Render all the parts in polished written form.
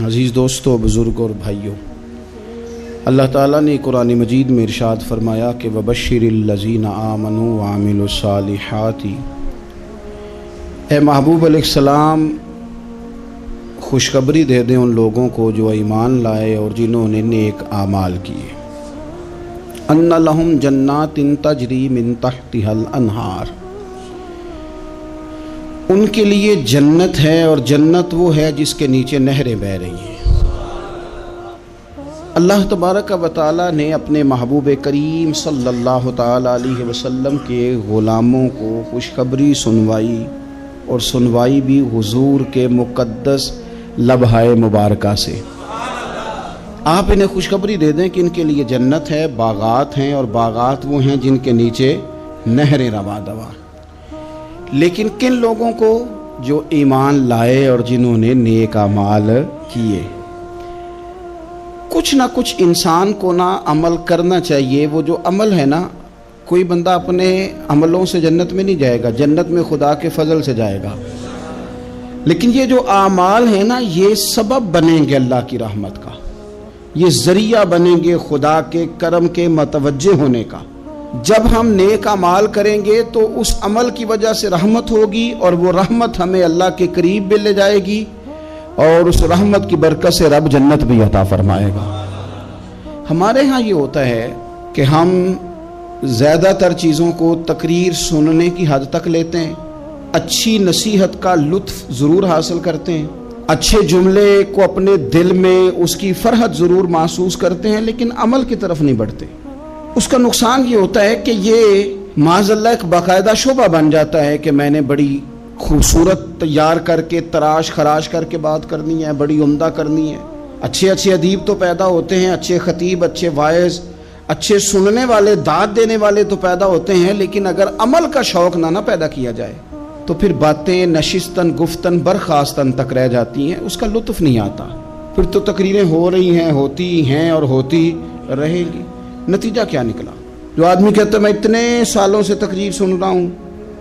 عزیز دوستو، بزرگ اور بھائیوں، اللہ تعالیٰ نے قرآن مجید میں ارشاد فرمایا کہ وَبَشِّرِ الَّذِينَ آمَنُوا وَعَمِلُوا الصَّالِحَاتِ، اے محبوب علیہ السلام خوشخبری دے دیں ان لوگوں کو جو ایمان لائے اور جنہوں نے نیک اعمال کیے، اَنَّ لَهُمْ جَنَّاتٍ تَجْرِي مِن تَحْتِهَا الْأَنْهَارُ، ان کے لیے جنت ہے اور جنت وہ ہے جس کے نیچے نہریں بہہ رہی ہیں۔ اللہ تبارک و تعالیٰ نے اپنے محبوب کریم صلی اللہ تعالیٰ علیہ وسلم کے غلاموں کو خوشخبری سنوائی، اور سنوائی بھی حضور کے مقدس لبھائے مبارکہ سے۔ آپ انہیں خوشخبری دے دیں کہ ان کے لیے جنت ہے، باغات ہیں، اور باغات وہ ہیں جن کے نیچے نہریں رواں دواں۔ لیکن کن لوگوں کو؟ جو ایمان لائے اور جنہوں نے نیک اعمال کیے۔ کچھ نہ کچھ انسان کو نہ عمل کرنا چاہیے۔ وہ جو عمل ہے نا، کوئی بندہ اپنے عملوں سے جنت میں نہیں جائے گا، جنت میں خدا کے فضل سے جائے گا، لیکن یہ جو اعمال ہیں نا، یہ سبب بنیں گے اللہ کی رحمت کا، یہ ذریعہ بنیں گے خدا کے کرم کے متوجہ ہونے کا۔ جب ہم نیک اعمال کریں گے تو اس عمل کی وجہ سے رحمت ہوگی، اور وہ رحمت ہمیں اللہ کے قریب بھی لے جائے گی، اور اس رحمت کی برکت سے رب جنت بھی عطا فرمائے گا۔ ہمارے ہاں یہ ہوتا ہے کہ ہم زیادہ تر چیزوں کو تقریر سننے کی حد تک لیتے ہیں، اچھی نصیحت کا لطف ضرور حاصل کرتے ہیں، اچھے جملے کو اپنے دل میں اس کی فرحت ضرور محسوس کرتے ہیں، لیکن عمل کی طرف نہیں بڑھتے۔ اس کا نقصان یہ ہوتا ہے کہ یہ معاذ اللہ ایک باقاعدہ شعبہ بن جاتا ہے کہ میں نے بڑی خوبصورت تیار کر کے تراش خراش کر کے بات کرنی ہے، بڑی عمدہ کرنی ہے۔ اچھے ادیب تو پیدا ہوتے ہیں، اچھے خطیب، اچھے واعظ، اچھے سننے والے، داد دینے والے تو پیدا ہوتے ہیں، لیکن اگر عمل کا شوق نہ پیدا کیا جائے تو پھر باتیں نشستن گفتن برخاستن تک رہ جاتی ہیں، اس کا لطف نہیں آتا۔ پھر تو تقریریں ہو رہی ہیں، ہوتی ہیں اور ہوتی رہے گی، نتیجہ کیا نکلا؟ جو آدمی کہتا ہے میں اتنے سالوں سے تقریر سن رہا ہوں،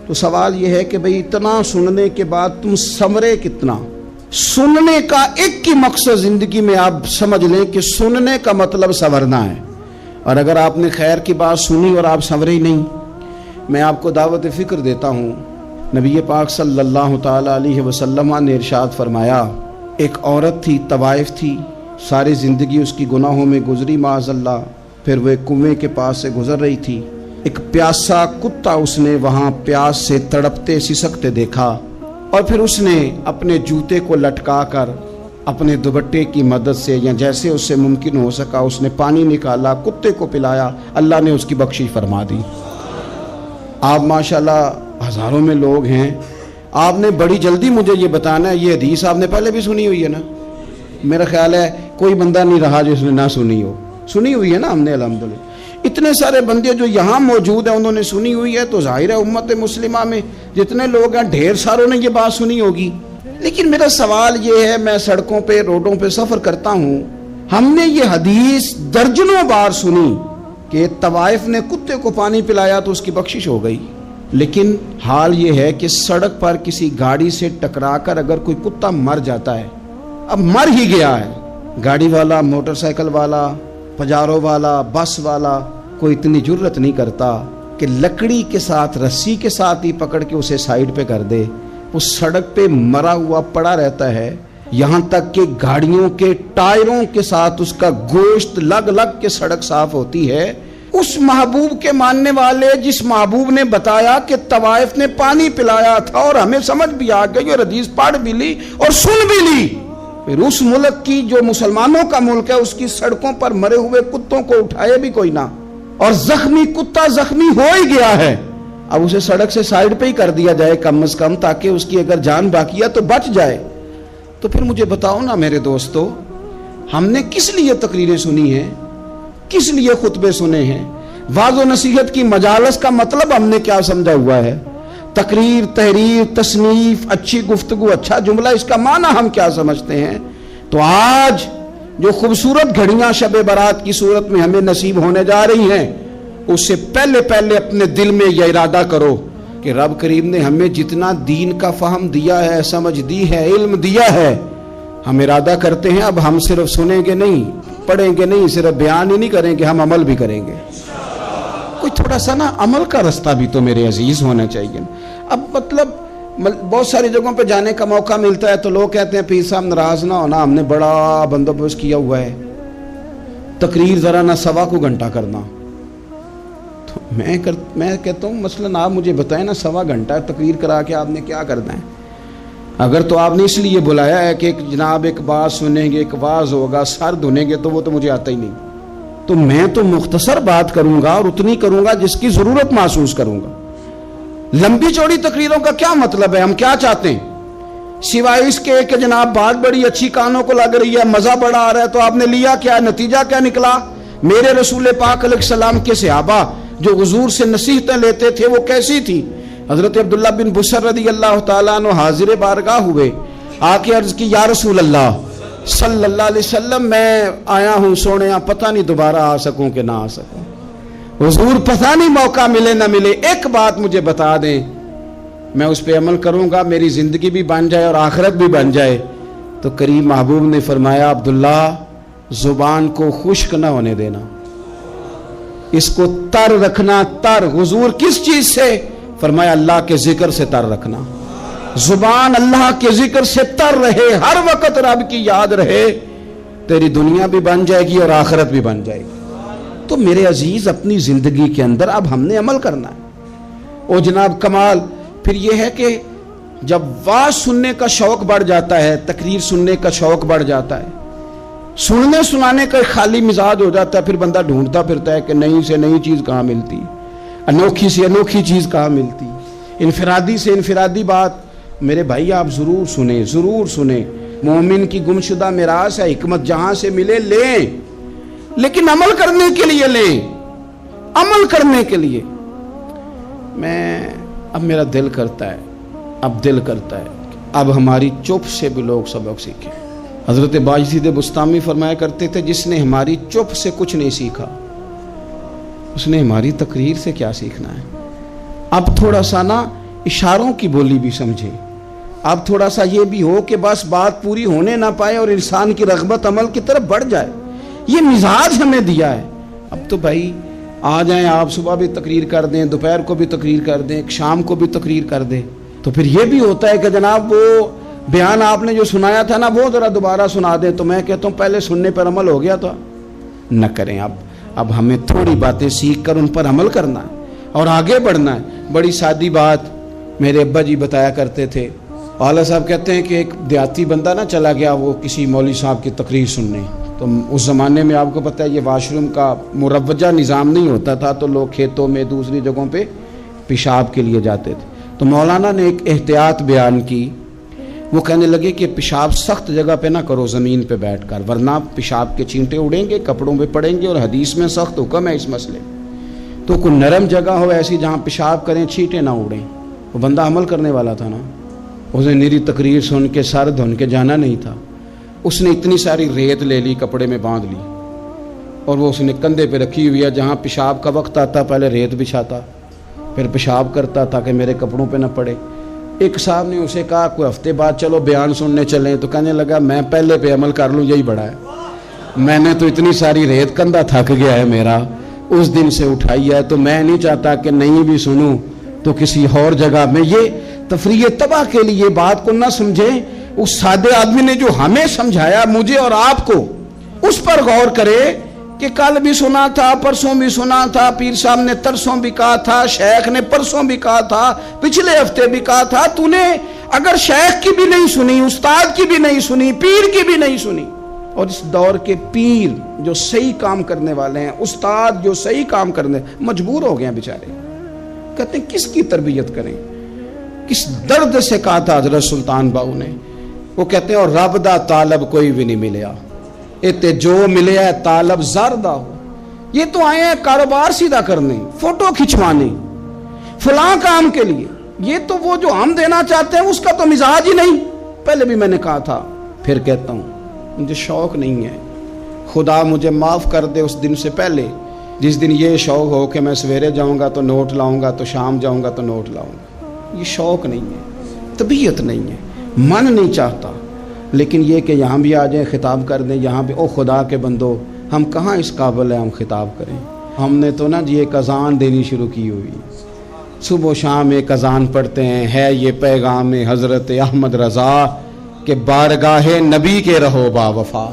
تو سوال یہ ہے کہ بھئی اتنا سننے کے بعد تم سنورے کتنا؟ سننے کا ایک ہی مقصد زندگی میں آپ سمجھ لیں کہ سننے کا مطلب سنورنا ہے، اور اگر آپ نے خیر کی بات سنی اور آپ سنورے ہی نہیں، میں آپ کو دعوت فکر دیتا ہوں۔ نبی پاک صلی اللہ تعالیٰ علیہ وسلم نے ارشاد فرمایا، ایک عورت تھی، طوائف تھی، ساری زندگی اس کی گناہوں میں گزری معاذ اللہ، پھر وہ ایک کنویں کے پاس سے گزر رہی تھی، ایک پیاسا کتا اس نے وہاں پیاس سے تڑپتے سسکتے دیکھا، اور پھر اس نے اپنے جوتے کو لٹکا کر اپنے دوپٹے کی مدد سے یا جیسے اس سے ممکن ہو سکا اس نے پانی نکالا، کتے کو پلایا، اللہ نے اس کی بخشش فرما دی۔ آپ ماشاءاللہ ہزاروں میں لوگ ہیں، آپ نے بڑی جلدی مجھے یہ بتانا ہے، یہ حدیث آپ نے پہلے بھی سنی ہوئی ہے نا؟ میرا خیال ہے کوئی بندہ نہیں رہا جو اس نے نہ سنی ہو، سنی ہوئی ہے نا ہم نے الحمدللہ۔ اتنے سارے بندے جو یہاں موجود ہیں انہوں نے سنی ہوئی ہے، تو ظاہر ہے امت مسلمہ میں جتنے لوگ ہیں ڈھیر ساروں نے یہ بات سنی ہوگی۔ لیکن میرا سوال یہ ہے، میں سڑکوں پہ روڈوں پہ سفر کرتا ہوں، ہم نے یہ حدیث درجنوں بار سنی کہ طوائف نے کتے کو پانی پلایا تو اس کی بخشش ہو گئی، لیکن حال یہ ہے کہ سڑک پر کسی گاڑی سے ٹکرا کر اگر کوئی کتا مر جاتا ہے، اب مر ہی گیا ہے، گاڑی والا، موٹر سائیکل والا، پجارو والا، بس والا کوئی اتنی جرت نہیں کرتا کہ لکڑی کے ساتھ، رسی کے ساتھ ہی پکڑ کے اسے سائیڈ پہ کر دے۔ وہ سڑک پہ مرا ہوا پڑا رہتا ہے، یہاں تک کہ گاڑیوں کے ٹائروں کے ساتھ اس کا گوشت لگ لگ کے سڑک صاف ہوتی ہے۔ اس محبوب کے ماننے والے، جس محبوب نے بتایا کہ طوائف نے پانی پلایا تھا، اور ہمیں سمجھ بھی آ گئی اور حدیث پڑھ بھی لی اور سن بھی لی، پھر اس ملک کی جو مسلمانوں کا ملک ہے اس کی سڑکوں پر مرے ہوئے کتوں کو اٹھائے بھی کوئی نہ، اور زخمی کتا زخمی ہو ہی گیا ہے، اب اسے سڑک سے سائیڈ پہ ہی کر دیا جائے کم از کم، تاکہ اس کی اگر جان باقی ہے تو بچ جائے۔ تو پھر مجھے بتاؤ نا میرے دوستو، ہم نے کس لیے تقریریں سنی ہیں، کس لیے خطبے سنے ہیں؟ واعظ و نصیحت کی مجالس کا مطلب ہم نے کیا سمجھا ہوا ہے؟ تقریر، تحریر، تصنیف، اچھی گفتگو، اچھا جملہ، اس کا معنی ہم کیا سمجھتے ہیں؟ تو آج جو خوبصورت گھڑیاں شب برات کی صورت میں ہمیں نصیب ہونے جا رہی ہیں، اس سے پہلے اپنے دل میں یہ ارادہ کرو کہ رب کریم نے ہمیں جتنا دین کا فہم دیا ہے، سمجھ دی ہے، علم دیا ہے، ہم ارادہ کرتے ہیں اب ہم صرف سنیں گے نہیں, پڑھیں گے نہیں, صرف بیان ہی نہیں کریں گے, ہم عمل بھی کریں گے. کوئی تھوڑا سا نا عمل کا رستہ بھی تو میرے عزیز ہونا چاہیے. اب مطلب بہت ساری جگہوں پہ جانے کا موقع ملتا ہے تو لوگ کہتے ہیں پیر صاحب ناراض نہ ہونا, ہم نے بڑا بندوبست کیا ہوا ہے, تقریر ذرا نہ 1.25 گھنٹہ کرنا. تو میں کہتا ہوں مثلاً آپ مجھے بتائیں نا 1.25 گھنٹہ تقریر کرا کے آپ نے کیا کرنا ہے؟ اگر تو آپ نے اس لیے بلایا ہے کہ جناب ایک بات سنیں گے, ایک واز ہوگا, سر دھنیں گے, تو وہ تو مجھے آتا ہی نہیں. تو میں تو مختصر بات کروں گا اور اتنی کروں گا جس کی ضرورت محسوس کروں گا. لمبی چوڑی تقریروں کا کیا مطلب ہے؟ ہم کیا چاہتے ہیں سوائے اس کے کہ جناب بات بڑی اچھی کانوں کو لگ رہی ہے, مزہ بڑا آ رہا ہے, تو آپ نے لیا کیا؟ نتیجہ کیا نکلا؟ میرے رسول پاک علیہ السلام کے صحابہ جو حضور سے نصیحتیں لیتے تھے وہ کیسی تھی؟ حضرت عبداللہ بن بسر رضی اللہ تعالیٰ عنہ حاضر بارگاہ ہوئے, آ کے عرض کی یا رسول اللہ صلی اللہ علیہ وسلم, میں آیا ہوں سونے, پتہ نہیں دوبارہ آ سکوں کہ نہ آ سکوں. حضور پتہ نہیں موقع ملے نہ ملے, ایک بات مجھے بتا دیں, میں اس پہ عمل کروں گا, میری زندگی بھی بن جائے اور آخرت بھی بن جائے. تو کریم محبوب نے فرمایا عبداللہ زبان کو خشک نہ ہونے دینا, اس کو تر رکھنا. تر حضور کس چیز سے؟ فرمایا اللہ کے ذکر سے تر رکھنا. زبان اللہ کے ذکر سے تر رہے, ہر وقت رب کی یاد رہے, تیری دنیا بھی بن جائے گی اور آخرت بھی بن جائے گی. تو میرے عزیز اپنی زندگی کے اندر اب ہم نے عمل کرنا ہے. او جناب کمال پھر یہ ہے کہ جب واز سننے کا شوق بڑھ جاتا ہے, تقریر سننے کا شوق بڑھ جاتا ہے, سننے سنانے کا خالی مزاج ہو جاتا ہے, پھر بندہ ڈھونڈتا پھرتا ہے کہ نئی سے نئی چیز کہاں ملتی, انوکھی سے انوکھی چیز کہاں ملتی, انفرادی سے انفرادی بات. میرے بھائی آپ ضرور سنیں, ضرور سنیں. مومن کی گمشدہ میراث ہے, حکمت جہاں سے ملے لیں, لیکن عمل کرنے کے لیے لیں, عمل کرنے کے لیے. اب میرا دل کرتا ہے اب ہماری چپ سے بھی لوگ سبق سیکھیں. حضرت باجید بستامی فرمایا کرتے تھے جس نے ہماری چپ سے کچھ نہیں سیکھا اس نے ہماری تقریر سے کیا سیکھنا ہے. اب تھوڑا سا نا اشاروں کی بولی بھی سمجھیں, اب تھوڑا سا یہ بھی ہو کہ بس بات پوری ہونے نہ پائے اور انسان کی رغبت عمل کی طرف بڑھ جائے. یہ مزاج ہمیں دیا ہے. اب تو بھائی آ جائیں آپ, صبح بھی تقریر کر دیں, دوپہر کو بھی تقریر کر دیں, شام کو بھی تقریر کر دیں, تو پھر یہ بھی ہوتا ہے کہ جناب وہ بیان آپ نے جو سنایا تھا نا وہ ذرا دوبارہ سنا دیں. تو میں کہتا ہوں پہلے سننے پر عمل ہو گیا تو نہ کریں. اب ہمیں تھوڑی باتیں سیکھ کر ان پر عمل کرنا ہے اور آگے بڑھنا ہے. بڑی سادی بات میرے ابا جی بتایا کرتے تھے. والا صاحب کہتے ہیں کہ ایک دیہاتی بندہ نہ چلا گیا وہ کسی مولوی صاحب کی تقریر سننے. تو اس زمانے میں آپ کو پتہ ہے یہ واش روم کا مروجہ نظام نہیں ہوتا تھا, تو لوگ کھیتوں میں دوسری جگہوں پہ پیشاب کے لیے جاتے تھے. تو مولانا نے ایک احتیاط بیان کی. وہ کہنے لگے کہ پیشاب سخت جگہ پہ نہ کرو زمین پہ بیٹھ کر, ورنہ پیشاب کے چینٹے اڑیں گے, کپڑوں پہ پڑیں گے, اور حدیث میں سخت حکم ہے اس مسئلے. تو کوئی نرم جگہ ہو ایسی جہاں پیشاب کریں چھینٹے نہ اڑیں. وہ بندہ عمل کرنے والا تھا نا, اسے نیری تقریر سن کے سر دھن کے جانا نہیں تھا. اس نے اتنی ساری ریت لے لی, کپڑے میں باندھ لی, اور وہ اس نے کندھے پہ رکھی ہوئی ہے. جہاں پیشاب کا وقت آتا پہلے ریت بچھاتا, پھر پیشاب کرتا تاکہ میرے کپڑوں پہ نہ پڑے. ایک صاحب نے اسے کہا کوئی ہفتے بعد چلو بیان سننے چلیں. تو کہنے لگا میں پہلے پہ عمل کر لوں, یہی بڑا ہے. میں نے تو اتنی ساری ریت, کندھا تھک گیا ہے میرا, اس دن سے اٹھائی ہے. تو میں نہیں چاہتا کہ نہیں بھی سنوں تو کسی اور جگہ میں. یہ تفریح تباہ کے لیے بات کو نہ سمجھیں. اس سادے آدمی نے جو ہمیں سمجھایا مجھے اور آپ کو, اس پر غور کرے کہ کل بھی سنا تھا, پرسوں بھی سنا تھا, پیر صاحب نے ترسوں بھی کہا تھا, شیخ نے پرسوں بھی کہا تھا, پچھلے ہفتے بھی کہا تھا. تو نے اگر شیخ کی بھی نہیں سنی, استاد کی بھی نہیں سنی, پیر کی بھی نہیں سنی, اور اس دور کے پیر جو صحیح کام کرنے والے ہیں, استاد جو صحیح کام کرنے, مجبور ہو گئے ہیں بیچارے. کہتے ہیں کس کی تربیت کریں. کس درد سے کہا تھا حضرت سلطان باؤ نے. وہ کہتے ہیں اور رب دا طالب کوئی بھی نہیں ملیا, اتے جو ملے ہے طالب زردہ ہو. یہ تو آئے ہیں کاروبار سیدھا کرنے, فوٹو کھچوانے, فلاں کام کے لیے. یہ تو وہ جو ہم دینا چاہتے ہیں اس کا تو مزاج ہی نہیں. پہلے بھی میں نے کہا تھا, پھر کہتا ہوں مجھے شوق نہیں ہے. خدا مجھے معاف کر دے اس دن سے پہلے جس دن یہ شوق ہو کہ میں سویرے جاؤں گا تو نوٹ لاؤں گا, تو شام جاؤں گا تو نوٹ لاؤں گا. یہ شوق نہیں ہے, طبیعت نہیں ہے, من نہیں چاہتا. لیکن یہ کہ یہاں بھی آ جائیں خطاب کر دیں یہاں پہ، او خدا کے بندو ہم کہاں اس قابل ہیں ہم خطاب کریں؟ ہم نے تو نا جی ایک اذان دینی شروع کی ہوئی، صبح و شام ایک اذان پڑھتے ہیں، ہے یہ پیغام حضرت احمد رضا کہ بارگاہ نبی کے رہو با وفا۔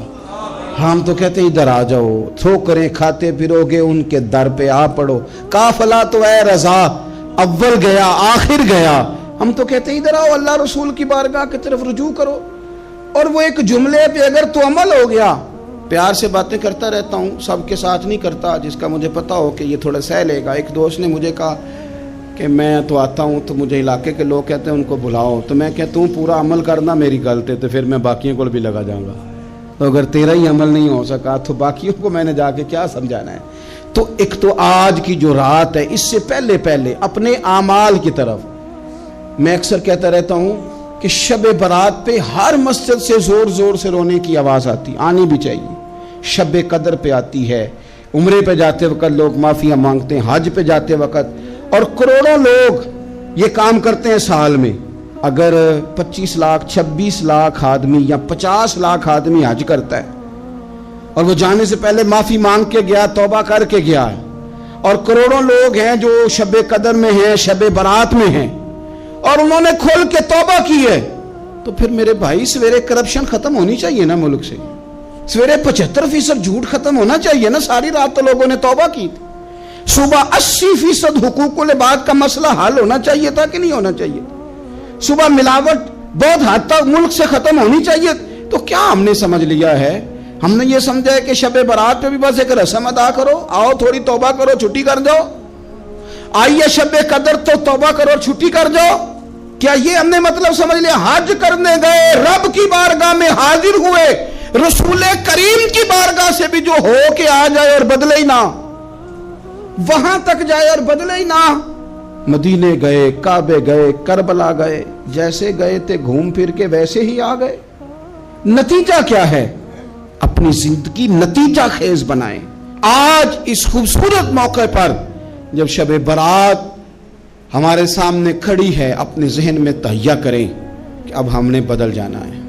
ہم تو کہتے ہیں ادھر آ جاؤ، ٹھوکریں کھاتے پھرو گے ان کے در پہ آ پڑو، قافلہ تو اے رضا اول گیا آخر گیا۔ ہم تو کہتے ہیں ادھر آؤ، اللہ رسول کی بارگاہ کی طرف رجوع کرو۔ اور وہ ایک جملے پہ اگر تو عمل ہو گیا، پیار سے باتیں کرتا رہتا ہوں، سب کے ساتھ نہیں کرتا، جس کا مجھے پتا ہو کہ یہ تھوڑا سہ لے گا۔ ایک دوست نے مجھے کہا کہ میں تو آتا ہوں تو مجھے علاقے کے لوگ کہتے ہیں ان کو بلاؤ، تو میں کہتا ہوں پورا عمل کرنا میری غلط ہے، تو پھر میں باقیوں کو بھی لگا جاؤں گا، تو اگر تیرا ہی عمل نہیں ہو سکا تو باقیوں کو میں نے جا کے کیا سمجھانا ہے؟ تو ایک تو آج کی جو رات ہے، اس سے پہلے اپنے اعمال کی طرف میں اکثر کہتا رہتا ہوں کہ شب برات پہ ہر مسجد سے زور زور سے رونے کی آواز آنی بھی چاہیے۔ شب قدر پہ آتی ہے، عمرے پہ جاتے وقت لوگ معافیاں مانگتے ہیں، حج پہ جاتے وقت، اور کروڑوں لوگ یہ کام کرتے ہیں سال میں۔ اگر 25 لاکھ 26 لاکھ آدمی یا 50 لاکھ آدمی حج کرتا ہے اور وہ جانے سے پہلے معافی مانگ کے گیا، توبہ کر کے گیا ہے، اور کروڑوں لوگ ہیں جو شب قدر میں ہیں، شب برات میں ہیں، اور انہوں نے کھل کے توبہ کی ہے، تو پھر میرے بھائی سویرے کرپشن ختم ہونی چاہیے نا ملک سے، سویرے 75% جھوٹ ختم ہونا چاہیے نا۔ ساری رات تو لوگوں نے توبہ کی تھی، صبح 80% حقوق العباد کا مسئلہ حل ہونا چاہیے تھا کہ نہیں ہونا چاہیے؟ صبح ملاوٹ بہت حد تک ملک سے ختم ہونی چاہیے۔ تو کیا ہم نے سمجھ لیا ہے؟ ہم نے یہ سمجھا ہے کہ شب برات پہ بھی بس ایک رسم ادا کرو، آؤ تھوڑی توبہ کرو چھٹی کر جاؤ، آئیے شب قدر تو توبہ کرو چھٹی کر جاؤ۔ کیا یہ ہم نے مطلب سمجھ لیا؟ حج کرنے گئے، رب کی بارگاہ میں حاضر ہوئے، رسول کریم کی بارگاہ سے بھی جو ہو کے آ جائے اور بدلے ہی نہ، وہاں تک جائے اور بدلے ہی نہ۔ مدینے گئے، کعبے گئے، کربلا گئے، جیسے گئے تھے گھوم پھر کے ویسے ہی آ گئے۔ نتیجہ کیا ہے؟ اپنی زندگی نتیجہ خیز بنائیں۔ آج اس خوبصورت موقع پر جب شب برات ہمارے سامنے کھڑی ہے، اپنے ذہن میں تہیہ کریں کہ اب ہم نے بدل جانا ہے۔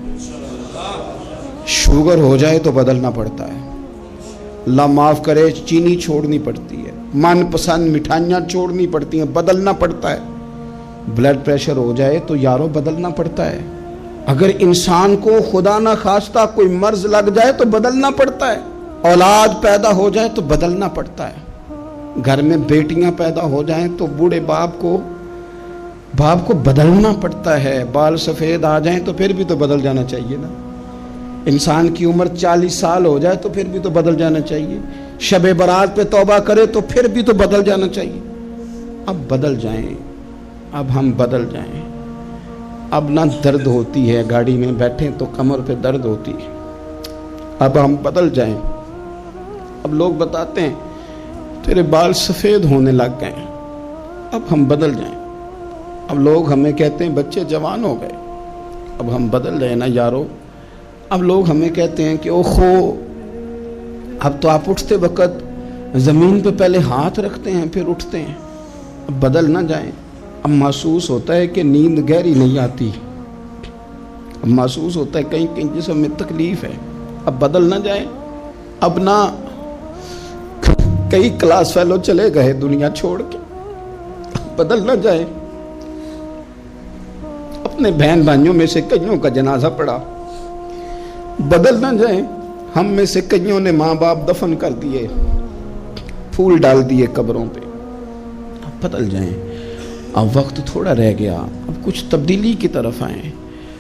شوگر ہو جائے تو بدلنا پڑتا ہے، اللہ معاف کرے چینی چھوڑنی پڑتی ہے، من پسند مٹھائیاں چھوڑنی پڑتی ہیں، بدلنا پڑتا ہے۔ بلڈ پریشر ہو جائے تو یارو بدلنا پڑتا ہے۔ اگر انسان کو خدا نہ خواستہ کوئی مرض لگ جائے تو بدلنا پڑتا ہے۔ اولاد پیدا ہو جائے تو بدلنا پڑتا ہے۔ گھر میں بیٹیاں پیدا ہو جائیں تو بوڑھے باپ کو بدلنا پڑتا ہے۔ بال سفید آ جائیں تو پھر بھی تو بدل جانا چاہیے نا۔ انسان کی عمر 40 سال ہو جائے تو پھر بھی تو بدل جانا چاہیے۔ شب برات پہ توبہ کرے تو پھر بھی تو بدل جانا چاہیے۔ اب بدل جائیں، اب ہم بدل جائیں۔ اب نہ درد ہوتی ہے، گاڑی میں بیٹھیں تو کمر پہ درد ہوتی ہے، اب ہم بدل جائیں۔ اب لوگ بتاتے ہیں تیرے بال سفید ہونے لگ گئے، اب ہم بدل جائیں۔ اب لوگ ہمیں کہتے ہیں بچے جوان ہو گئے، اب ہم بدل جائیں نا یارو۔ اب لوگ ہمیں کہتے ہیں کہ اوخو اب تو آپ اٹھتے وقت زمین پہ پہلے ہاتھ رکھتے ہیں پھر اٹھتے ہیں، اب بدل نہ جائیں۔ اب محسوس ہوتا ہے کہ نیند گہری نہیں آتی، اب محسوس ہوتا ہے کہیں کہیں جسم میں تکلیف ہے، اب بدل نہ جائیں۔ اب نہ کئی کلاس فیلو چلے گئے دنیا چھوڑ کے، بدل نہ جائیں۔ اپنے بہن بھائیوں میں سے کئیوں کا جنازہ پڑا، بدل نہ جائیں۔ ہم میں سے کئیوں نے ماں باپ دفن کر دیے، پھول ڈال دیے قبروں پہ، اب بدل جائیں۔ اب وقت تھوڑا رہ گیا، اب کچھ تبدیلی کی طرف آئیں،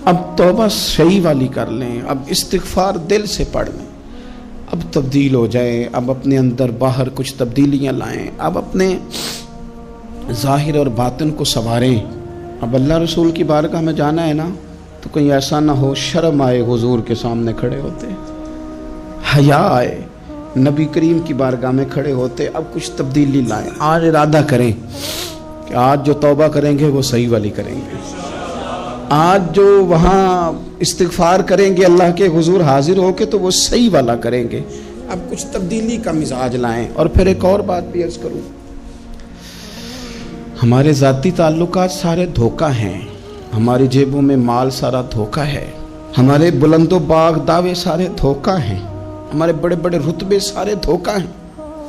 اب توبہ صحیح والی کر لیں، اب استغفار دل سے پڑھ لیں، اب تبدیل ہو جائیں، اب اپنے اندر باہر کچھ تبدیلیاں لائیں، اب اپنے ظاہر اور باطن کو سنواریں۔ اب اللہ رسول کی بارگاہ میں جانا ہے نا، تو کہیں ایسا نہ ہو شرم آئے حضور کے سامنے کھڑے ہوتے، حیا آئے نبی کریم کی بارگاہ میں کھڑے ہوتے۔ اب کچھ تبدیلی لائیں، آج ارادہ کریں کہ آج جو توبہ کریں گے وہ صحیح والی کریں گے، آج جو وہاں استغفار کریں گے اللہ کے حضور حاضر ہو کے تو وہ صحیح والا کریں گے۔ اب کچھ تبدیلی کا مزاج لائیں۔ اور پھر ایک اور بات بھی عرض کروں، ہمارے ذاتی تعلقات سارے دھوکہ ہیں، ہماری جیبوں میں مال سارا دھوکہ ہے، ہمارے بلند و باغ دعوے سارے دھوکہ ہیں، ہمارے بڑے بڑے رتبے سارے دھوکہ ہیں۔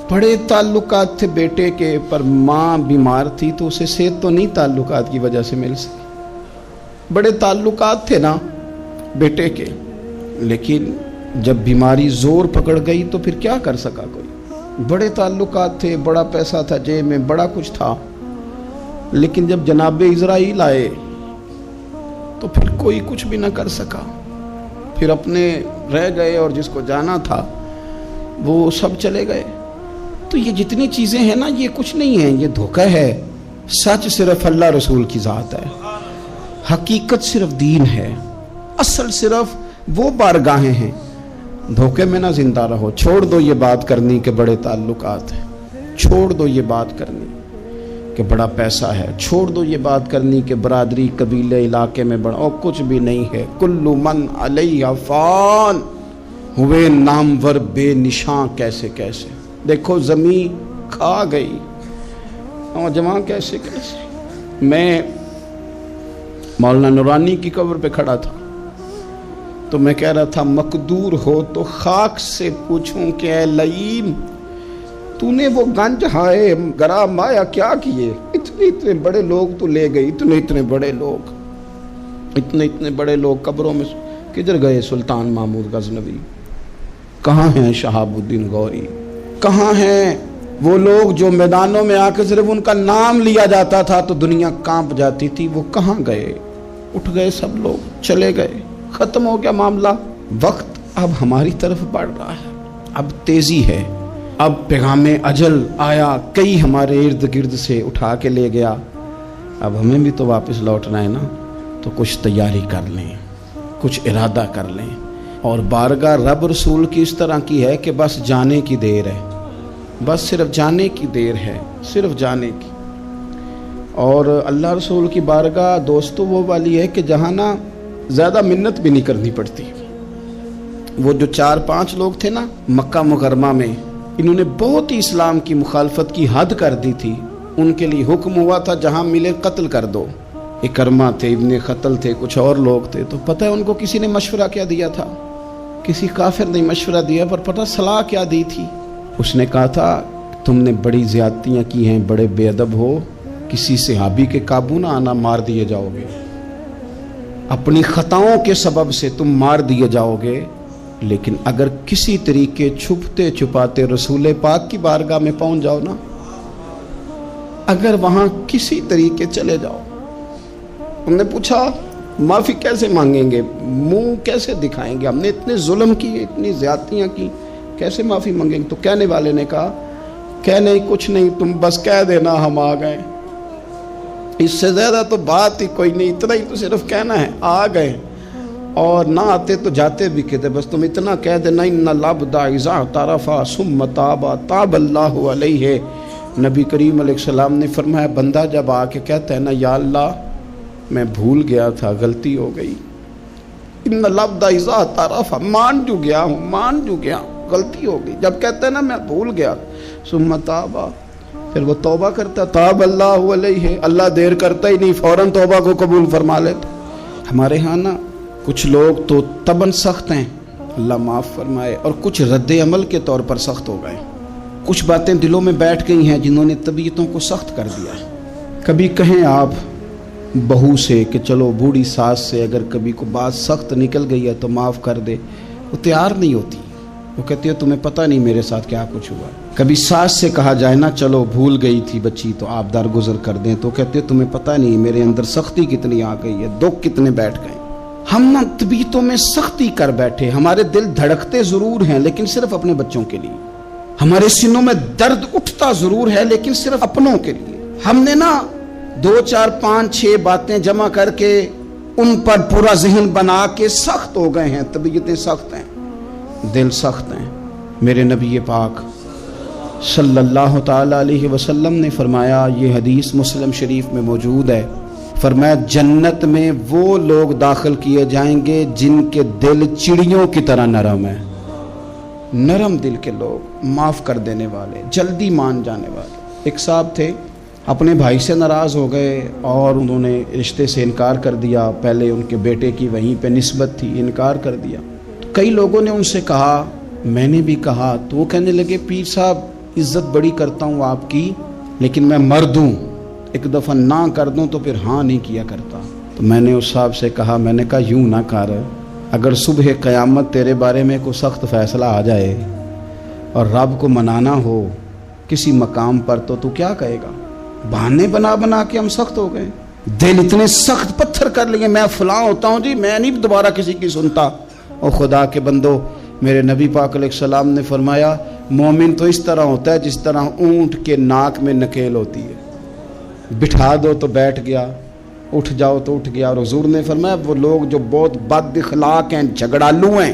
بڑے تعلقات تھے بیٹے کے، پر ماں بیمار تھی تو اسے صحت تو نہیں تعلقات کی وجہ سے مل سکی۔ بڑے تعلقات تھے نا بیٹے کے، لیکن جب بیماری زور پکڑ گئی تو پھر کیا کر سکا کوئی؟ بڑے تعلقات تھے، بڑا پیسہ تھا جیب میں، بڑا کچھ تھا، لیکن جب جناب اسرائیل آئے تو پھر کوئی کچھ بھی نہ کر سکا، پھر اپنے رہ گئے، اور جس کو جانا تھا وہ سب چلے گئے۔ تو یہ جتنی چیزیں ہیں نا، یہ کچھ نہیں ہیں، یہ دھوکہ ہے۔ سچ صرف اللہ رسول کی ذات ہے، حقیقت صرف دین ہے، اصل صرف وہ بارگاہیں ہیں۔ دھوکے میں نہ زندہ رہو، چھوڑ دو یہ بات کرنی کہ بڑے تعلقات ہیں، چھوڑ دو یہ بات کرنی کہ بڑا پیسہ ہے، چھوڑ دو یہ بات کرنی کہ برادری قبیلے علاقے میں بڑا، اور کچھ بھی نہیں ہے۔ کل من علیہ فان، ہوئے نامور بے نشاں کیسے کیسے۔ دیکھو زمین کھا گئی، نوجوان کیسے کیسے۔ میں مولانا نورانی کی قبر پہ کھڑا تھا تو میں کہہ رہا تھا مقدور ہو تو خاک سے پوچھوں کہ اے لئیم تو نے وہ گنج ہائے گرا مایا کیا کیے؟ اتنے بڑے لوگ تو لے گئی، اتنے بڑے لوگ، اتنے بڑے لوگ قبروں میں کدھر گئے؟ سلطان محمود غزنوی کہاں ہیں؟ شہاب الدین غوری کہاں ہیں؟ وہ لوگ جو میدانوں میں آ کے صرف ان کا نام لیا جاتا تھا تو دنیا کانپ جاتی تھی، وہ کہاں گئے؟ اٹھ گئے سب لوگ، چلے گئے، ختم ہو گیا معاملہ۔ وقت اب ہماری طرف بڑھ رہا ہے، اب تیزی ہے، اب پیغام اجل آیا، کئی ہمارے ارد گرد سے اٹھا کے لے گیا، اب ہمیں بھی تو واپس لوٹنا ہے نا، تو کچھ تیاری کر لیں، کچھ ارادہ کر لیں۔ اور بارگاہ رب رسول کی اس طرح کی ہے کہ بس جانے کی دیر ہے، بس صرف جانے کی دیر ہے، صرف جانے کی۔ اور اللہ رسول کی بارگاہ دوستو وہ والی ہے کہ جہاں نا زیادہ منت بھی نہیں کرنی پڑتی۔ وہ جو 4-5 لوگ تھے نا مکہ مکرمہ میں، انہوں نے بہت ہی اسلام کی مخالفت کی حد کر دی تھی، ان کے لیے حکم ہوا تھا جہاں ملے قتل کر دو۔ اکرمہ تھے، ابن قتل تھے، کچھ اور لوگ تھے، تو پتہ ہے ان کو کسی نے مشورہ کیا دیا تھا؟ کسی کافر نے مشورہ دیا، پر پتہ صلاح کیا دی تھی؟ اس نے کہا تھا تم نے بڑی زیادتیاں کی ہیں، بڑے بے ادب ہو، کسی صحابی کے قابو نہ آنا، مار دیے جاؤ گے، اپنی خطاؤں کے سبب سے تم مار دیے جاؤ گے، لیکن اگر کسی طریقے چھپتے چھپاتے رسول پاک کی بارگاہ میں پہنچ جاؤ نا، اگر وہاں کسی طریقے چلے جاؤ۔ ہم نے پوچھا معافی کیسے مانگیں گے، منہ کیسے دکھائیں گے، ہم نے اتنے ظلم کیے، اتنی زیادتیاں کی، کیسے معافی مانگیں گے؟ تو کہنے والے نے کہا کہ نہیں کچھ نہیں، تم بس کہہ دینا ہم آ گئے، اس سے زیادہ تو بات ہی کوئی نہیں، اتنا ہی تو صرف کہنا ہے آ گئے، اور نہ آتے تو جاتے بھی کہتے، بس تم اتنا کہہ دینا ان العبد اذا اعترف ثم تاب تاب اللہ علیہ۔ نبی کریم علیہ السلام نے فرمایا بندہ جب آ کے کہتا ہے نا یا اللہ میں بھول گیا تھا، غلطی ہو گئی، ان العبد اذا اعترف، مان جو گیا ہوں، مان جو گیا، غلطی ہو گئی، جب کہتا ہے نا میں بھول گیا، ثم تاب، پھر وہ توبہ کرتا، تاب اللہ علیہ، اللہ دیر کرتا ہی نہیں، فوراً توبہ کو قبول فرما لیتا۔ ہمارے ہاں نا کچھ لوگ تو طبعاً سخت ہیں، اللہ معاف فرمائے، اور کچھ رد عمل کے طور پر سخت ہو گئے، کچھ باتیں دلوں میں بیٹھ گئی ہیں جنہوں نے طبیعتوں کو سخت کر دیا ہے۔ کبھی کہیں آپ بہو سے کہ چلو بوڑھی ساس سے اگر کبھی کو بات سخت نکل گئی ہے تو معاف کر دے، وہ تیار نہیں ہوتی، وہ کہتی ہے تمہیں پتہ نہیں میرے ساتھ کیا کچھ ہوا۔ کبھی ساس سے کہا جائے نا چلو بھول گئی تھی بچی تو آپ درگزر کر دیں، تو کہتے ہیں تمہیں پتہ نہیں میرے اندر سختی کتنی آ گئی ہے، دکھ کتنے بیٹھ گئے۔ ہم نا طبیعتوں میں سختی کر بیٹھے، ہمارے دل دھڑکتے ضرور ہیں لیکن صرف اپنے بچوں کے لیے، ہمارے سینوں میں درد اٹھتا ضرور ہے لیکن صرف اپنوں کے لیے۔ ہم نے نا 2 4 5 6 باتیں جمع کر کے ان پر پورا ذہن بنا کے سخت ہو گئے ہیں، طبیعتیں سخت ہیں، دل سخت ہیں۔ میرے نبی پاک صلی اللہ تعالی علیہ وسلم نے فرمایا، یہ حدیث مسلم شریف میں موجود ہے، فرمایا جنت میں وہ لوگ داخل کیے جائیں گے جن کے دل چڑیوں کی طرح نرم ہیں، نرم دل کے لوگ، معاف کر دینے والے، جلدی مان جانے والے۔ ایک صاحب تھے اپنے بھائی سے ناراض ہو گئے اور انہوں نے رشتے سے انکار کر دیا. پہلے ان کے بیٹے کی وہیں پہ نسبت تھی, انکار کر دیا. تو کئی لوگوں نے ان سے کہا, میں نے بھی کہا, تو وہ کہنے لگے پیر صاحب عزت بڑی کرتا ہوں آپ کی, لیکن میں مرد ہوں, ایک دفعہ نہ کر دوں تو پھر ہاں نہیں کیا کرتا. تو میں نے اس صاحب سے کہا, میں نے کہا یوں نہ کر, اگر صبح قیامت تیرے بارے میں کوئی سخت فیصلہ آ جائے اور رب کو منانا ہو کسی مقام پر تو کیا کہے گا؟ بہانے بنا بنا کے ہم سخت ہو گئے, دل اتنے سخت پتھر کر لیے, میں فلاں ہوتا ہوں جی, میں نہیں دوبارہ کسی کی سنتا. اور خدا کے بندو, میرے نبی پاک علیہ السلام نے فرمایا مومن تو اس طرح ہوتا ہے جس طرح اونٹ کے ناک میں نکیل ہوتی ہے, بٹھا دو تو بیٹھ گیا, اٹھ جاؤ تو اٹھ گیا. اور حضور نے فرمایا وہ لوگ جو بہت بد اخلاق ہیں, جھگڑالو ہیں,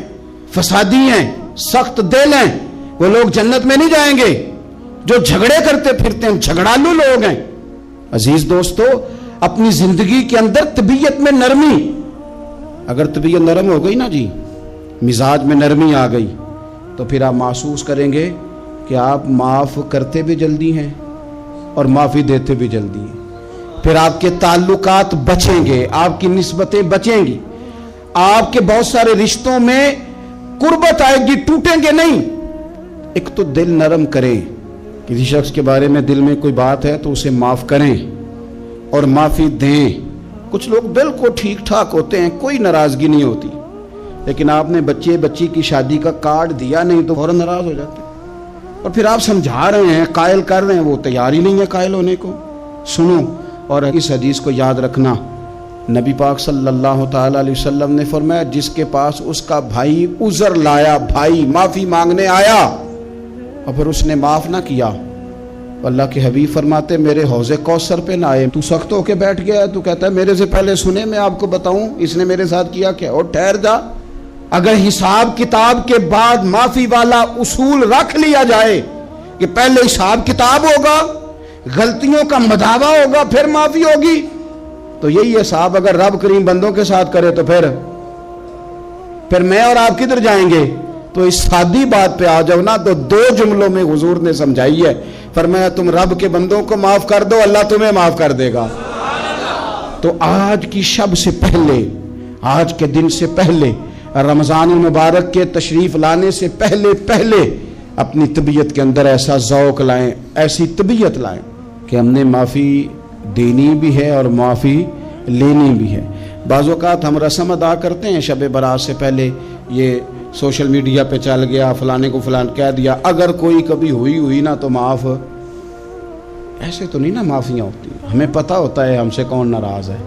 فسادی ہیں, سخت دل ہیں, وہ لوگ جنت میں نہیں جائیں گے. جو جھگڑے کرتے پھرتے ہیں جھگڑالو لوگ ہیں. عزیز دوستو, اپنی زندگی کے اندر طبیعت میں نرمی, اگر طبیعت نرم ہو گئی نا جی, مزاج میں نرمی آ گئی, تو پھر آپ محسوس کریں گے کہ آپ معاف کرتے بھی جلدی ہیں اور معافی دیتے بھی جلدی ہیں. پھر آپ کے تعلقات بچیں گے, آپ کی نسبتیں بچیں گی, آپ کے بہت سارے رشتوں میں قربت آئے گی, ٹوٹیں گے نہیں. ایک تو دل نرم کریں, کسی شخص کے بارے میں دل میں کوئی بات ہے تو اسے معاف کریں اور معافی دیں. کچھ لوگ بالکل ٹھیک ٹھاک ہوتے ہیں, کوئی ناراضگی نہیں ہوتی, لیکن آپ نے بچی کی شادی کا کارڈ دیا نہیں تو فوراً ناراض ہو جاتے, اور پھر آپ سمجھا رہے ہیں, قائل کر رہے ہیں, وہ تیار ہی نہیں ہے قائل ہونے کو. سنو, اور اس حدیث کو یاد رکھنا, نبی پاک صلی اللہ تعالی علیہ وسلم نے فرمایا جس کے پاس اس کا بھائی عذر لایا, بھائی معافی مانگنے آیا اور پھر اس نے معاف نہ کیا, اللہ کے حبیب فرماتے میرے حوض کوثر پہ نہ آئے. تو سخت ہو کے بیٹھ گیا, تو کہتا ہے میرے سے پہلے سنے, میں آپ کو بتاؤں اس نے میرے ساتھ کیا کیا. اور ٹھہر جا, اگر حساب کتاب کے بعد معافی والا اصول رکھ لیا جائے کہ پہلے حساب کتاب ہوگا, غلطیوں کا مداوع ہوگا, پھر معافی ہوگی, تو یہی حساب اگر رب کریم بندوں کے ساتھ کرے تو پھر میں اور آپ کدھر جائیں گے؟ تو اس سادی بات پہ آ جاؤ نا, تو 2 جملوں میں حضور نے سمجھائی ہے. فرمایا تم رب کے بندوں کو معاف کر دو, اللہ تمہیں معاف کر دے گا. تو آج کی شب سے پہلے, آج کے دن سے پہلے, رمضان المبارک کے تشریف لانے سے پہلے اپنی طبیعت کے اندر ایسا ذوق لائیں, ایسی طبیعت لائیں کہ ہم نے معافی دینی بھی ہے اور معافی لینی بھی ہے. بعض اوقات ہم رسم ادا کرتے ہیں شب برات سے پہلے, یہ سوشل میڈیا پہ چل گیا, فلانے کو فلان کہہ دیا, اگر کوئی کبھی ہوئی نا تو معاف. ایسے تو نہیں نا معافیاں ہوتی. ہمیں پتہ ہوتا ہے ہم سے کون ناراض ہے,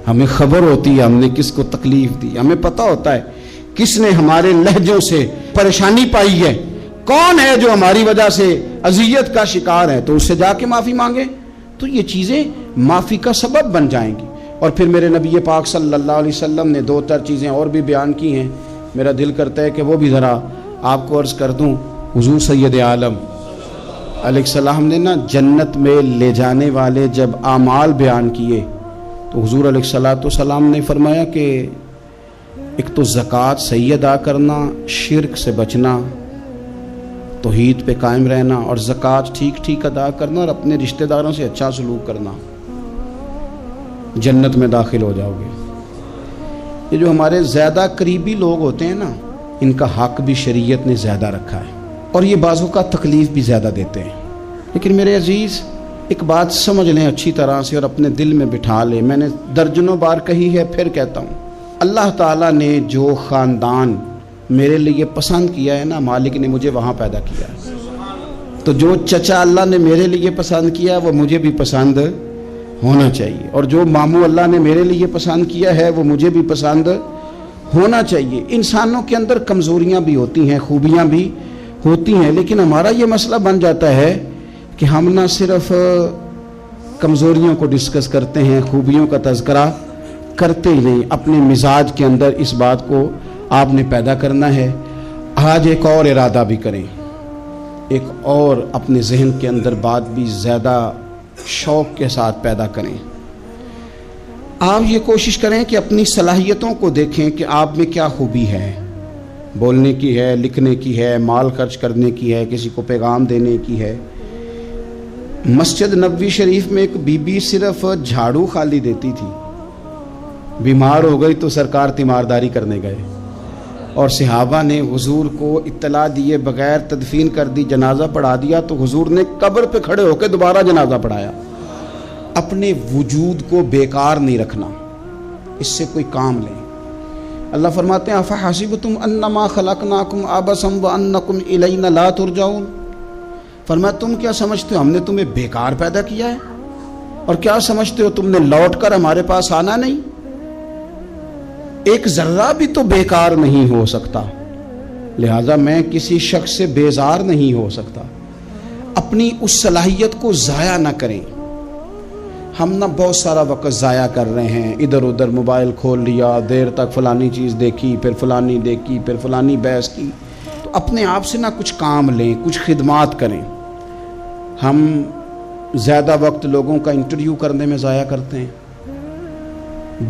ہمیں خبر ہوتی ہے ہم نے کس کو تکلیف دی, ہمیں پتہ ہوتا ہے کس نے ہمارے لہجوں سے پریشانی پائی ہے, کون ہے جو ہماری وجہ سے اذیت کا شکار ہے, تو اس سے جا کے معافی مانگے, تو یہ چیزیں معافی کا سبب بن جائیں گی. اور پھر میرے نبی پاک صلی اللہ علیہ وسلم نے 2-4 چیزیں اور بھی بیان کی ہیں, میرا دل کرتا ہے کہ وہ بھی ذرا آپ کو عرض کر دوں. حضور سید عالم علیہ السلام نے نا جنت میں لے جانے والے جب اعمال بیان کیے تو حضور علیہ السلام نے فرمایا کہ ایک تو زکوٰۃ صحیح ادا کرنا, شرک سے بچنا, توحید پہ قائم رہنا, اور زکوٰۃ ٹھیک ادا کرنا, اور اپنے رشتہ داروں سے اچھا سلوک کرنا, جنت میں داخل ہو جاؤ گے. یہ جو ہمارے زیادہ قریبی لوگ ہوتے ہیں نا, ان کا حق بھی شریعت نے زیادہ رکھا ہے, اور یہ بعضوں کا تکلیف بھی زیادہ دیتے ہیں. لیکن میرے عزیز ایک بات سمجھ لیں اچھی طرح سے اور اپنے دل میں بٹھا لیں, میں نے درجنوں بار کہی ہے, پھر کہتا ہوں, اللہ تعالیٰ نے جو خاندان میرے لیے پسند کیا ہے نا, مالک نے مجھے وہاں پیدا کیا ہے. تو جو چچا اللہ نے میرے لیے پسند کیا وہ مجھے بھی پسند ہونا چاہیے, اور جو ماموں اللہ نے میرے لیے پسند کیا ہے وہ مجھے بھی پسند ہونا چاہیے. انسانوں کے اندر کمزوریاں بھی ہوتی ہیں, خوبیاں بھی ہوتی ہیں, لیکن ہمارا یہ مسئلہ بن جاتا ہے کہ ہم نہ صرف کمزوریوں کو ڈسکس کرتے ہیں, خوبیوں کا تذکرہ کرتے ہی نہیں. اپنے مزاج کے اندر اس بات کو آپ نے پیدا کرنا ہے. آج ایک اور ارادہ بھی کریں, ایک اور اپنے ذہن کے اندر بات بھی زیادہ شوق کے ساتھ پیدا کریں. آپ یہ کوشش کریں کہ اپنی صلاحیتوں کو دیکھیں کہ آپ میں کیا خوبی ہے, بولنے کی ہے, لکھنے کی ہے, مال خرچ کرنے کی ہے, کسی کو پیغام دینے کی ہے. مسجد نبوی شریف میں ایک بی بی صرف جھاڑو خالی دیتی تھی، بیمار ہو گئی تو سرکار تیمارداری کرنے گئے اور صحابہ نے حضور کو اطلاع دیے بغیر تدفین کر دی، جنازہ پڑھا دیا، تو حضور نے قبر پہ کھڑے ہو کے دوبارہ جنازہ پڑھایا۔ اپنے وجود کو بیکار نہیں رکھنا، اس سے کوئی کام لیں۔ اللہ فرماتے ہیں افحسبتم انما خلقناکم عبثا وانکم الینا لا ترجعون، فرمایا تم کیا سمجھتے ہو ہم نے تمہیں بیکار پیدا کیا ہے، اور کیا سمجھتے ہو تم نے لوٹ کر ہمارے پاس آنا نہیں؟ ایک ذرہ بھی تو بیکار نہیں ہو سکتا، لہذا میں کسی شخص سے بیزار نہیں ہو سکتا۔ اپنی اس صلاحیت کو ضائع نہ کریں۔ ہم نہ بہت سارا وقت ضائع کر رہے ہیں، ادھر ادھر موبائل کھول لیا، دیر تک فلانی چیز دیکھی، پھر فلانی دیکھی، پھر فلانی بحث کی۔ تو اپنے آپ سے نہ کچھ کام لیں، کچھ خدمات کریں۔ ہم زیادہ وقت لوگوں کا انٹرویو کرنے میں ضائع کرتے ہیں،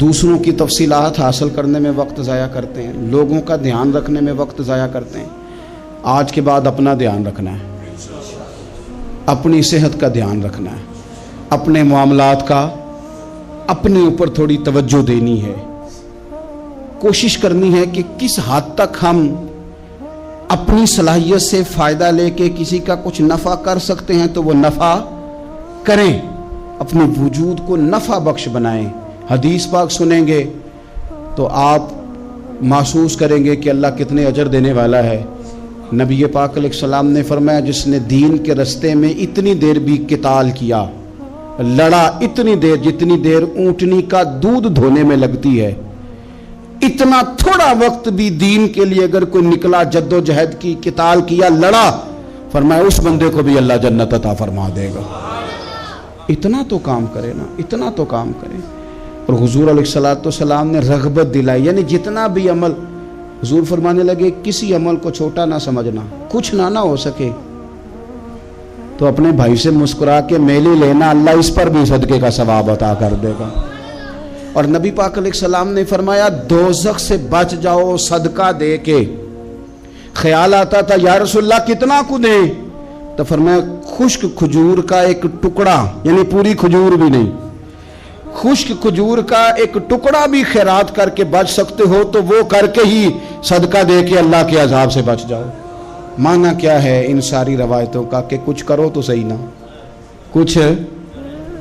دوسروں کی تفصیلات حاصل کرنے میں وقت ضائع کرتے ہیں، لوگوں کا دھیان رکھنے میں وقت ضائع کرتے ہیں۔ آج کے بعد اپنا دھیان رکھنا ہے، اپنی صحت کا دھیان رکھنا ہے، اپنے معاملات کا اپنے اوپر تھوڑی توجہ دینی ہے، کوشش کرنی ہے کہ کس حد تک ہم اپنی صلاحیت سے فائدہ لے کے کسی کا کچھ نفع کر سکتے ہیں تو وہ نفع کریں، اپنے وجود کو نفع بخش بنائیں۔ حدیث پاک سنیں گے تو آپ محسوس کریں گے کہ اللہ کتنے اجر دینے والا ہے۔ نبی پاک علیہ السلام نے فرمایا جس نے دین کے رستے میں اتنی دیر بھی قتال کیا، لڑا، اتنی دیر جتنی دیر اونٹنی کا دودھ دھونے میں لگتی ہے، اتنا تھوڑا وقت بھی دین کے لیے اگر کوئی نکلا، جد و جہد کی، قتال کیا، لڑا، فرمایا اس بندے کو بھی اللہ جنت عطا فرما دے گا۔ اتنا تو کام کرے نا، اتنا تو کام کرے۔ اور حضور علیہ السلام نے رغبت دلائی، یعنی جتنا بھی عمل، حضور فرمانے لگے کسی عمل کو چھوٹا نہ سمجھنا، کچھ نہ ہو سکے تو اپنے بھائی سے مسکرا کے میلی لینا، اللہ اس پر بھی صدقے کا ثواب عطا کر دے گا۔ اور نبی پاک علیہ السلام نے فرمایا دوزخ سے بچ جاؤ صدقہ دے کے۔ خیال آتا تھا یا رسول اللہ کتنا کو دیں؟ تو فرمایا خشک کھجور کا ایک ٹکڑا، یعنی پوری کھجور بھی نہیں، خشک کھجور کا ایک ٹکڑا بھی خیرات کر کے بچ سکتے ہو تو وہ کر کے ہی صدقہ دے کے اللہ کے عذاب سے بچ جاؤ۔ معنی کیا ہے ان ساری روایتوں کا کہ کچھ کرو تو صحیح نہ، کچھ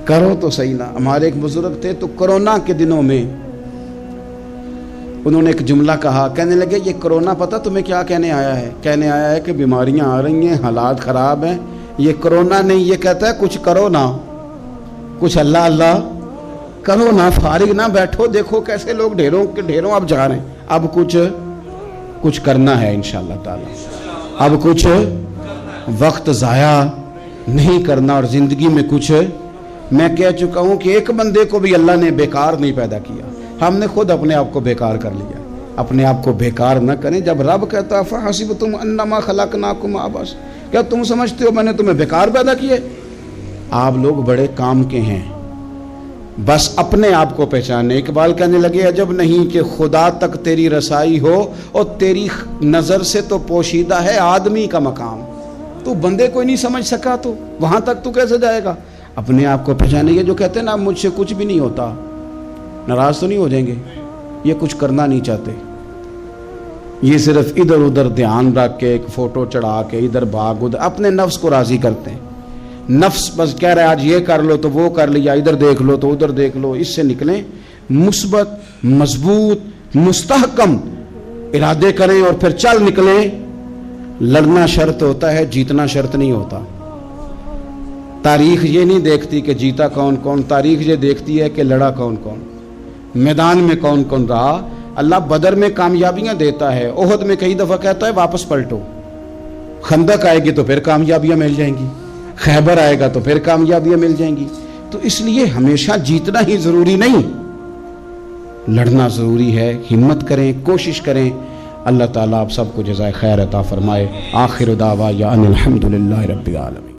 کرو تو صحیح نہ۔ ہمارے ایک بزرگ تھے تو کرونا کے دنوں میں انہوں نے ایک جملہ کہا، کہنے لگے یہ کرونا پتہ تمہیں کیا کہنے آیا ہے؟ کہنے آیا ہے کہ بیماریاں آ رہی ہیں، حالات خراب ہیں، یہ کرونا نہیں، یہ کہتا ہے کچھ کرو نا، کچھ اللہ اللہ کرو نا، فارغ نہ بیٹھو، دیکھو کیسے لوگ ڈھیروں کے ڈھیروں اب جا رہے ہیں، اب کچھ کرنا ہے انشاءاللہ تعالی، اب کچھ وقت ضائع نہیں کرنا اور زندگی میں کچھ۔ میں کہہ چکا ہوں کہ ایک بندے کو بھی اللہ نے بیکار نہیں پیدا کیا، ہم نے خود اپنے آپ کو بیکار کر لیا۔ اپنے آپ کو بیکار نہ کریں۔ جب رب کہتا فحسبتم انما خلقناکم عبث، کیا تم سمجھتے ہو میں نے تمہیں بیکار پیدا کیے؟ آپ لوگ بڑے کام کے ہیں، بس اپنے آپ کو پہچانے۔ اقبال کہنے لگے عجب نہیں کہ خدا تک تیری رسائی ہو اور تیری نظر سے تو پوشیدہ ہے آدمی کا مقام، تو بندے کوئی نہیں سمجھ سکا تو وہاں تک تو کیسے جائے گا؟ اپنے آپ کو پہچانے۔ یہ جو کہتے ہیں نا مجھ سے کچھ بھی نہیں ہوتا، ناراض تو نہیں ہو جائیں گے؟ یہ کچھ کرنا نہیں چاہتے، یہ صرف ادھر ادھر دھیان رکھ کے ایک فوٹو چڑھا کے ادھر بھاگ ادھر اپنے نفس کو راضی کرتے ہیں۔ نفس بس کہہ رہا ہے آج یہ کر لو تو وہ کر لیا، ادھر دیکھ لو تو ادھر دیکھ لو۔ اس سے نکلیں، مثبت، مضبوط، مستحکم ارادے کریں اور پھر چل نکلیں۔ لڑنا شرط ہوتا ہے، جیتنا شرط نہیں ہوتا۔ تاریخ یہ نہیں دیکھتی کہ جیتا کون کون، تاریخ یہ دیکھتی ہے کہ لڑا کون کون، میدان میں کون کون رہا۔ اللہ بدر میں کامیابیاں دیتا ہے، احد میں کئی دفعہ کہتا ہے واپس پلٹو، خندق آئے گی تو پھر کامیابیاں مل جائیں گی، خیبر آئے گا تو پھر کامیابیاں مل جائیں گی۔ تو اس لیے ہمیشہ جیتنا ہی ضروری نہیں، لڑنا ضروری ہے۔ ہمت کریں، کوشش کریں۔ اللہ تعالیٰ آپ سب کو جزائے خیر عطا فرمائے۔ آخر دعوانا ان الحمدللہ رب العالمین۔